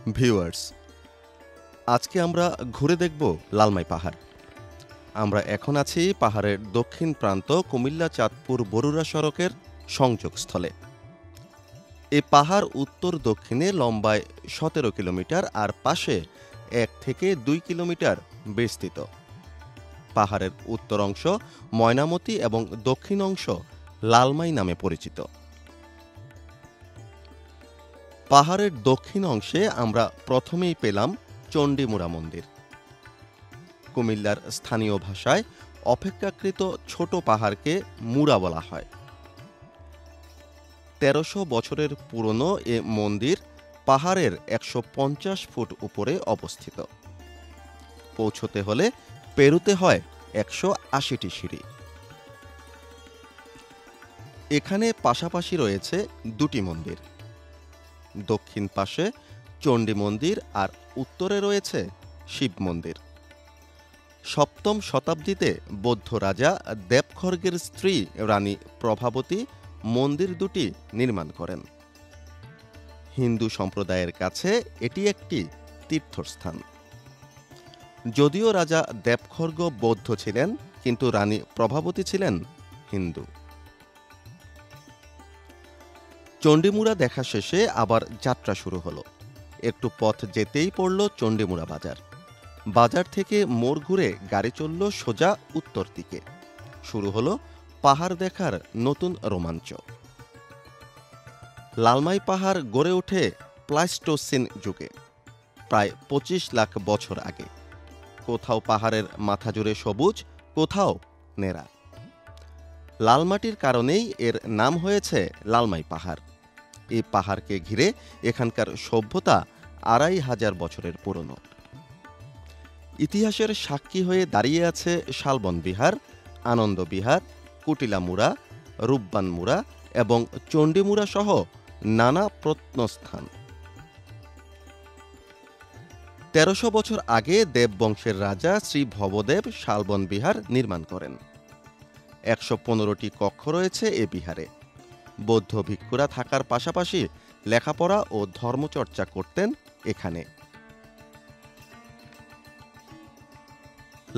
Viewers, আজকে আমরা ঘুরে দেখব লালমাই পাহাড়। আমরা এখন আছি পাহাড়ের দক্ষিণ প্রান্ত কুমিল্লা চাঁদপুর বরুড়া সড়কের সংযোগস্থলে। এই পাহাড় উত্তর দক্ষিণে লম্বায় ১৭ কিলোমিটার আর পাশে ১ থেকে ২ কিলোমিটার বিস্তৃত। পাহাড়ের উত্তর অংশ ময়নামতি এবং দক্ষিণ অংশ লালমাই নামে পরিচিত। পাহাড়ের দক্ষিণ অংশে আমরা প্রথমেই পেলাম চণ্ডীমুড়া মন্দির। কুমিল্লার স্থানীয় ভাষায় অপেক্ষাকৃত ছোট পাহাড়কে মুড়া বলা হয়। ১৩০০ বছরের পুরনো এ মন্দির পাহাড়ের ১৫০ ফুট উপরে অবস্থিত। পৌঁছতে হলে পেরুতে হয় ১৮০টি সিঁড়ি। এখানে পাশাপাশি রয়েছে দুটি মন্দির। দক্ষিণ পাশে চণ্ডী মন্দির আর উত্তরে রয়েছে শিব মন্দির। ৭ম শতাব্দীতে বৌদ্ধ রাজা দেবখর্গের স্ত্রী রানী প্রভাবতী মন্দির দুটি নির্মাণ করেন। হিন্দু সম্প্রদায়ের কাছে এটি একটি তীর্থস্থান। যদিও রাজা দেবখর্গ বৌদ্ধ ছিলেন, কিন্তু রানী প্রভাবতী ছিলেন হিন্দু। চণ্ডীমুড়া দেখা শেষে আবার যাত্রা শুরু হলো। একটু পথ যেতেই পড়ল চণ্ডীমুড়া বাজার। বাজার থেকে মোড় ঘুরে গাড়ি চলল সোজা উত্তর দিকে। শুরু হলো পাহাড় দেখার নতুন রোমাঞ্চ। লালমাই পাহাড় গড়ে ওঠে প্লাইস্টোসিন যুগে, প্রায় ২৫ লাখ বছর আগে। কোথাও পাহাড়ের মাথা জুড়ে সবুজ, কোথাও নেড়া। লাল মাটির কারণেই এর নাম হয়েছে লালমাই পাহাড়। এই পাহাড়কে ঘিরে এখানকার সভ্যতা ২৫০০ বছরের পুরনো। ইতিহাসের সাক্ষী হয়ে দাঁড়িয়ে আছে শালবন বিহার, আনন্দ বিহার, কুটিলা মুড়া, রূপবান মুড়া এবং চণ্ডীমুড়া সহ নানা প্রত্নস্থান। ১৩০০ বছর আগে দেববংশের রাজা শ্রী ভবদেব শালবন বিহার নির্মাণ করেন। ১১৫টি কক্ষ রয়েছে এ বিহারে। বৌদ্ধ ভিক্ষুরা থাকার পাশাপাশি লেখাপড়া ও ধর্মচর্চা করতেন এখানে।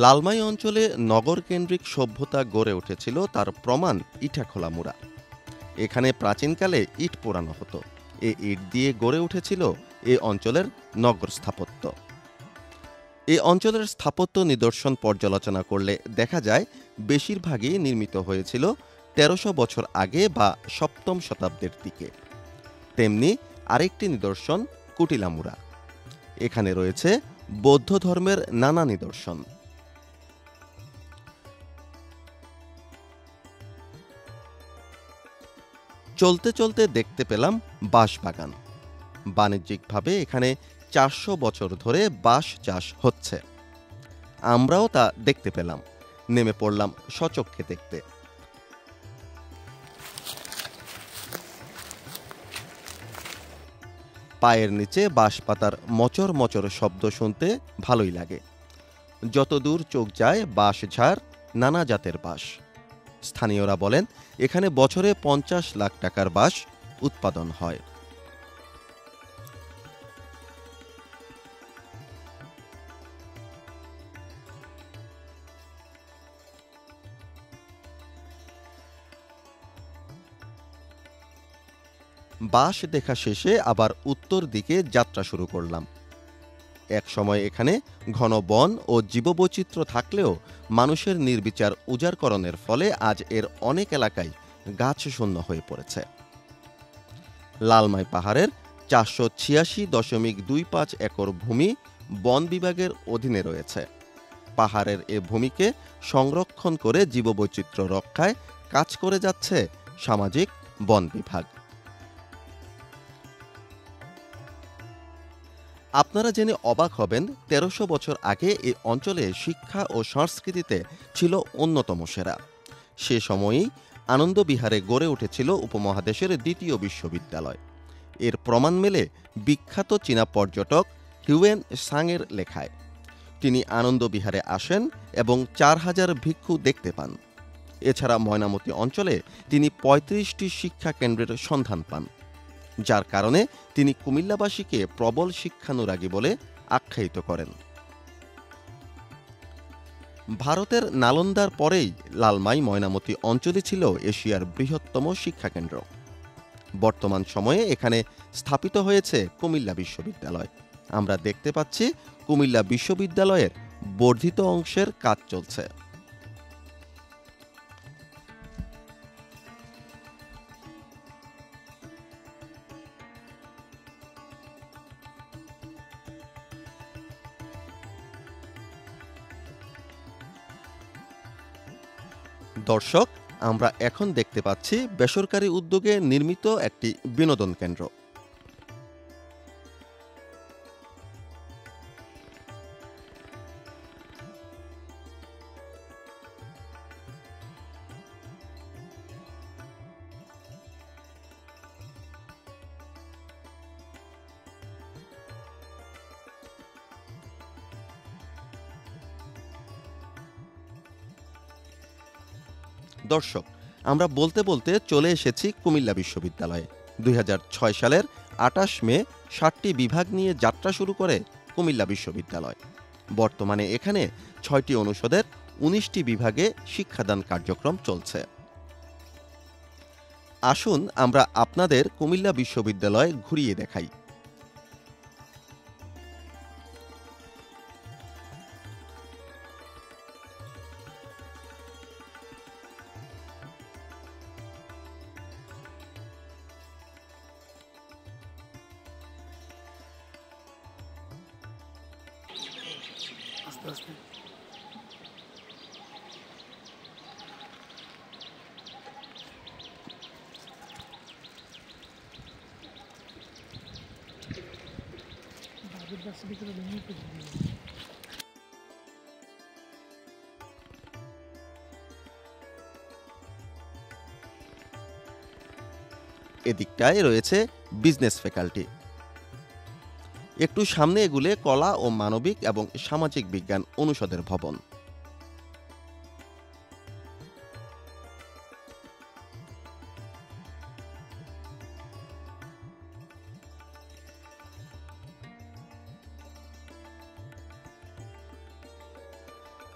লালমাই অঞ্চলে নগরকেন্দ্রিক সভ্যতা গড়ে উঠেছিল, তার প্রমাণ ইটাখোলা মুড়া। এখানে প্রাচীনকালে ইট পোড়ানো হতো। এই ইট দিয়ে গড়ে উঠেছিল এ অঞ্চলের নগর স্থাপত্য। এ অঞ্চলের স্থাপত্য নিদর্শন পর্যালোচনা করলে দেখা যায় বেশিরভাগই নির্মিত হয়েছিল ১৩০০ বছর আগে বা ৭ম শতাব্দীর দিকে। তেমনি আরেকটি নিদর্শন কুটিলা মুড়া। এখানে রয়েছে বৌদ্ধ ধর্মের নানা নিদর্শন। চলতে চলতে দেখতে পেলাম বাঁশবাগান। বাণিজ্যিকভাবে এখানে ৪০০ বছর ধরে বাঁশ চাষ হচ্ছে। আমরাও তা দেখতে পেলাম। নেমে পড়লাম সচক্ষে দেখতে। পায়ের নিচে বাঁশপাতার মচর মচর শব্দ শুনতে ভালোই লাগে। যতদূর চোখ যায় বাঁশঝাড়, নানা জাতের বাঁশ। স্থানীয়রা বলেন এখানে বছরে ৫০ লাখ টাকার বাঁশ উৎপাদন হয়। বাঁশ দেখা শেষে আবার উত্তর দিকে যাত্রা শুরু করলাম। এক সময় এখানে ঘন বন ও জীববৈচিত্র্য থাকলেও মানুষের নির্বিচার উজাড়করণের ফলে আজ এর অনেক এলাকায় গাছ শূন্য হয়ে পড়েছে। লালমাই পাহাড়ের ৪৮৬.২৫ একর ভূমি বন বিভাগের অধীনে রয়েছে। পাহাড়ের এ ভূমিকে সংরক্ষণ করে জীববৈচিত্র্য রক্ষায় কাজ করে যাচ্ছে সামাজিক বন বিভাগ। আপনারা জেনে অবাক হবেন, ১৩০০ বছর আগে এই অঞ্চলে শিক্ষা ও সংস্কৃতিতে ছিল অন্যতম সেরা। সে সময়েই আনন্দ বিহারে গড়ে উঠেছিল উপমহাদেশের দ্বিতীয় বিশ্ববিদ্যালয়। এর প্রমাণ মেলে বিখ্যাত চীনা পর্যটক হিউয়েন সাংয়ের লেখায়। তিনি আনন্দ বিহারে আসেন এবং ৪,০০০ ভিক্ষু দেখতে পান। এছাড়া ময়নামতি অঞ্চলে তিনি ৩৫টি শিক্ষা কেন্দ্রের সন্ধান পান। যার কারণে তিনি কুমিল্লাবাসীকে প্রবল শিক্ষানুরাগী বলে আখ্যায়িত করেন। ভারতের নালন্দার পরেই লালমাই ময়নামতি অঞ্চলই ছিল এশিয়ার বৃহত্তম শিক্ষাকেন্দ্র। বর্তমান সময়ে এখানে স্থাপিত হয়েছে কুমিল্লা বিশ্ববিদ্যালয়। আমরা দেখতে পাচ্ছি কুমিল্লা বিশ্ববিদ্যালয়ের বর্ধিত অংশের কাজ চলছে। দর্শক, আমরা এখন দেখতে পাচ্ছি বেসরকারি উদ্যোগে নির্মিত একটি বিনোদন কেন্দ্র। দর্শক, আমরা বলতে বলতে চলে এসেছি কুমিল্লা বিশ্ববিদ্যালয়ে। 2006 সালের 28 মে 7টি বিভাগ নিয়ে যাত্রা শুরু করে কুমিল্লা বিশ্ববিদ্যালয়। বর্তমানে এখানে 6টি অনুষদের 19টি বিভাগে শিক্ষাদান কার্যক্রম চলছে। আসুন আমরা আপনাদের কুমিল্লা বিশ্ববিদ্যালয় ঘুরিয়ে দেখাই। এদিকটায় রয়েছে বিজনেস ফ্যাকাল্টি। একটু সামনে এগুলে কলা ও মানবিক এবং সামাজিক বিজ্ঞান অনুষদের ভবন।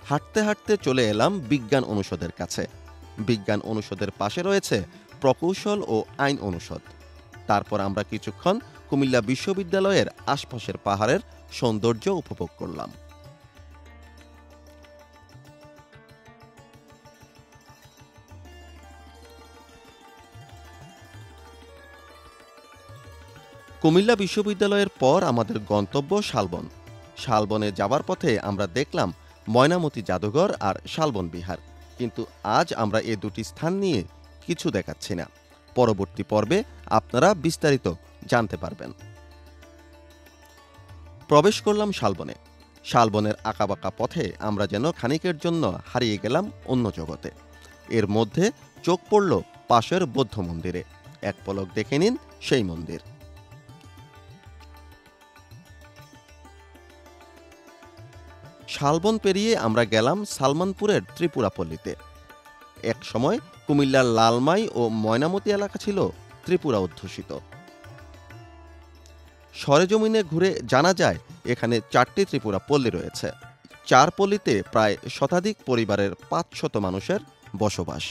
হাঁটতে হাঁটতে চলে এলাম বিজ্ঞান অনুষদের কাছে। বিজ্ঞান অনুষদের পাশে রয়েছে প্রকৌশল ও আইন অনুষদ। তারপর আমরা কিছুক্ষণ কুমিল্লা বিশ্ববিদ্যালয়ের আশপাশের পাহাড়ের সৌন্দর্য উপভোগ করলাম। কুমিল্লা বিশ্ববিদ্যালয়ের পর আমাদের গন্তব্য শালবন। শালবনে যাবার পথে আমরা দেখলাম ময়নামতি জাদুঘর আর শালবন বিহার, কিন্তু আজ আমরা এ দুটি স্থান নিয়ে কিছু দেখাচ্ছি না। পরবর্তী পর্বে আপনারা বিস্তারিত জানতে পারবেন। প্রবেশ করলাম শালবনে। শালবনের আঁকাবাঁকা পথে আমরা যেন খানিকের জন্য হারিয়ে গেলাম অন্য জগতে। এর মধ্যে চোখ পড়ল পাশের বৌদ্ধ মন্দিরে। এক পলক দেখে নিন সেই মন্দির। শালবন পেরিয়ে আমরা গেলাম সালমানপুরের ত্রিপুরাপল্লীতে। এক সময় কুমিল্লার লালমাই ও ময়নামতি এলাকা ছিল ত্রিপুরা অধ্যুষিত। সরেজমিনে ঘুরে জানা যায় এখানে 4টি ত্রিপুরা পল্লী রয়েছে। 4 পল্লীতে প্রায় শতাধিক পরিবারের 500 মানুষের বসবাস।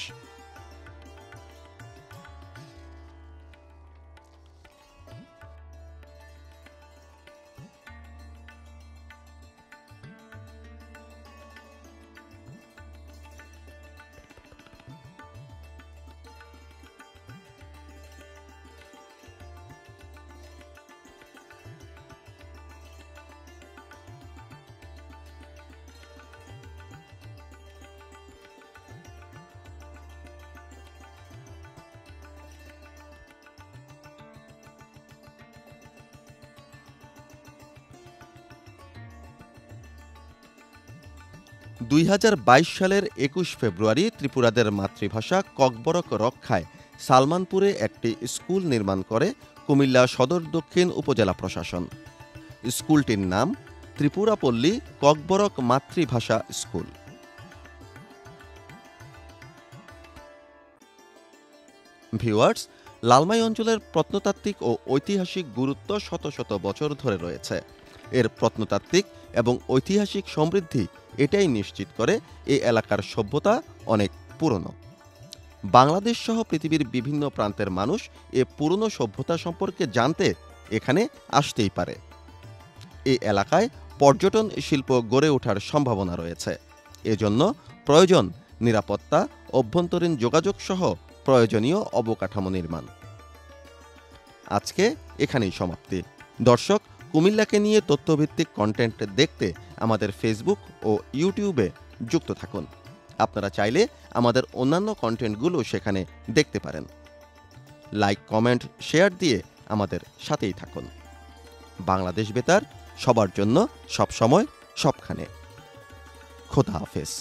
(2022) সালের 21 ফেব্রুয়ারি ত্রিপুরাদের মাতৃভাষা ককবরক রক্ষায় সালমানপুরে একটি স্কুল নির্মাণ করে কুমিল্লা সদর দক্ষিণ উপজেলা প্রশাসন। স্কুলটির নাম ত্রিপুরাপল্লী ককবরক মাতৃভাষা স্কুল। ভিউয়ার্স, লালমাই অঞ্চলের প্রত্নতাত্ত্বিক ও ঐতিহাসিক গুরুত্ব শত শত বছর ধরে রয়েছে। এর প্রত্নতাত্ত্বিক এবং ঐতিহাসিক সমৃদ্ধি এটাই নিশ্চিত করে এই এলাকার সভ্যতা অনেক পুরনো। বাংলাদেশ সহ পৃথিবীর বিভিন্ন প্রান্তের মানুষ এ পুরনো সভ্যতা সম্পর্কে জানতে এখানে আসতেই পারে। এই এলাকায় পর্যটন শিল্প গড়ে ওঠার সম্ভাবনা রয়েছে। এজন্য প্রয়োজন নিরাপত্তা, অভ্যন্তরীণ যোগাযোগ সহ প্রয়োজনীয় অবকাঠামো নির্মাণ। আজকে এখানেই সমাপ্তি। দর্শক, কুমিল্লাকে নিয়ে তথ্যভিত্তিক কন্টেন্ট দেখতে আমাদের ফেসবুক ও ইউটিউবে যুক্ত থাকুন। আপনারা চাইলে আমাদের অন্যান্য কন্টেন্টগুলো সেখানে দেখতে পারেন। লাইক, কমেন্ট, শেয়ার দিয়ে আমাদের সাথেই থাকুন। বাংলাদেশ বেতার, সবার জন্য, সব সময়, সবখানে। খোদা হাফেজ।